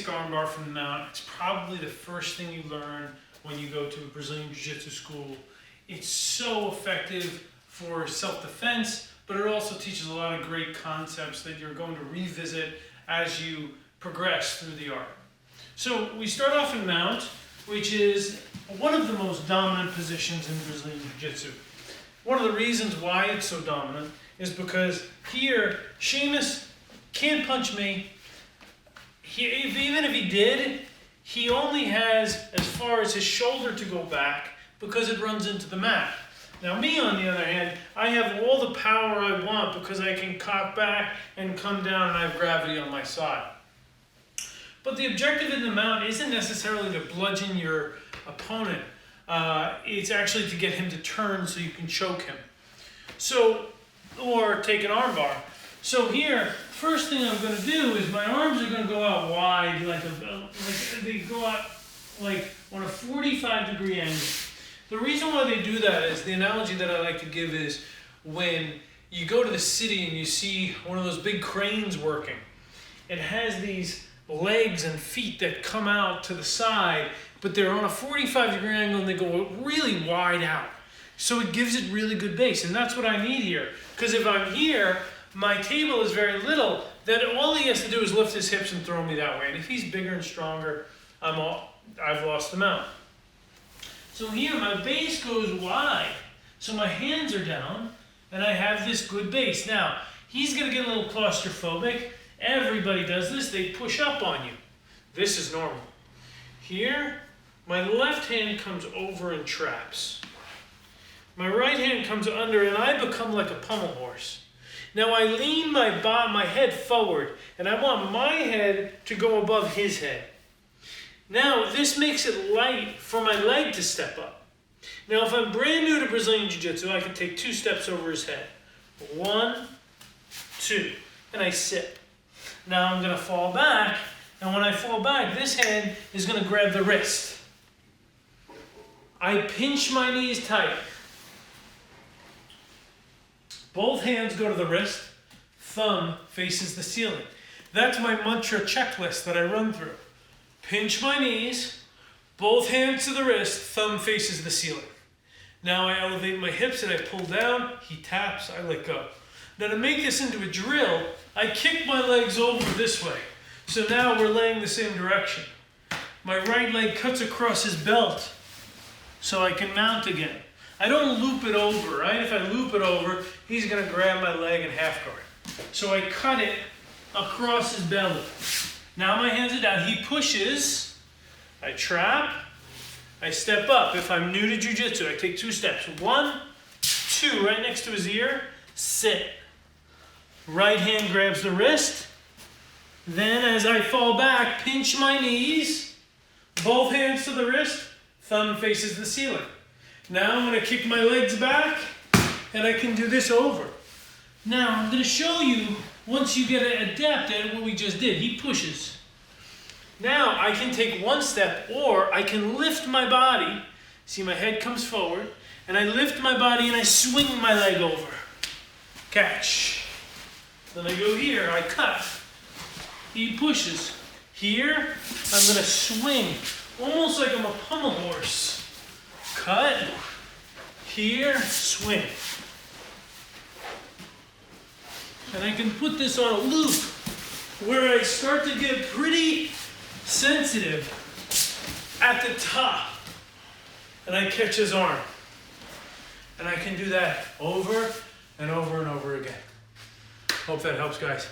armbar from the mount. It's probably the first thing you learn when you go to a Brazilian Jiu-Jitsu school. It's so effective for self-defense, but it also teaches a lot of great concepts that you're going to revisit as you progress through the art. So we start off in mount, which is one of the most dominant positions in Brazilian Jiu-Jitsu. One of the reasons why it's so dominant is because here, Sheamus can't punch me. Even if he did, he only has as far as his shoulder to go back because it runs into the mat. Now me, on the other hand, I have all the power I want because I can cock back and come down and I have gravity on my side. But the objective in the mount isn't necessarily to bludgeon your opponent. It's actually to get him to turn so you can choke him. Or take an armbar. So here, first thing I'm going to do is my arms are going to go out wide, like they go out like on a 45-degree angle. The reason why they do that is, the analogy that I like to give is when you go to the city and you see one of those big cranes working. It has these legs and feet that come out to the side, but they're on a 45-degree angle and they go really wide out. So it gives it really good base, and that's what I need here. Because if I'm here, my table is very little, then all he has to do is lift his hips and throw me that way. And if he's bigger and stronger, I've lost the mount. So here, my base goes wide. So my hands are down, and I have this good base. Now, he's going to get a little claustrophobic. Everybody does this. They push up on you. This is normal. Here, my left hand comes over and traps. My right hand comes under, and I become like a pommel horse. Now I lean my head forward, and I want my head to go above his head. Now this makes it light for my leg to step up. Now if I'm brand new to Brazilian Jiu-Jitsu, I can take 2 steps over his head. 1, 2, and I sit. Now I'm going to fall back, and when I fall back, this hand is going to grab the wrist. I pinch my knees tight. Both hands go to the wrist, thumb faces the ceiling. That's my mantra checklist that I run through. Pinch my knees, both hands to the wrist, thumb faces the ceiling. Now I elevate my hips and I pull down, he taps, I let go. Now to make this into a drill, I kick my legs over this way. So now we're laying the same direction. My right leg cuts across his belt so I can mount again. I don't loop it over, right? If I loop it over, he's going to grab my leg and half guard. So I cut it across his belly. Now my hands are down. He pushes. I trap. I step up. If I'm new to Jiu-Jitsu, I take 2 steps. 1, 2, right next to his ear. Sit. Right hand grabs the wrist. Then as I fall back, pinch my knees. Both hands to the wrist. Thumb faces the ceiling. Now I'm going to kick my legs back, and I can do this over. Now I'm going to show you, once you get adept at what we just did. He pushes. Now I can take 1 step, or I can lift my body. See, my head comes forward, and I lift my body and I swing my leg over. Catch. Then I go here, I cut. He pushes. Here, I'm going to swing, almost like I'm a pommel horse. Cut, here, swing. And I can put this on a loop where I start to get pretty sensitive at the top. And I catch his arm. And I can do that over and over and over again. Hope that helps, guys.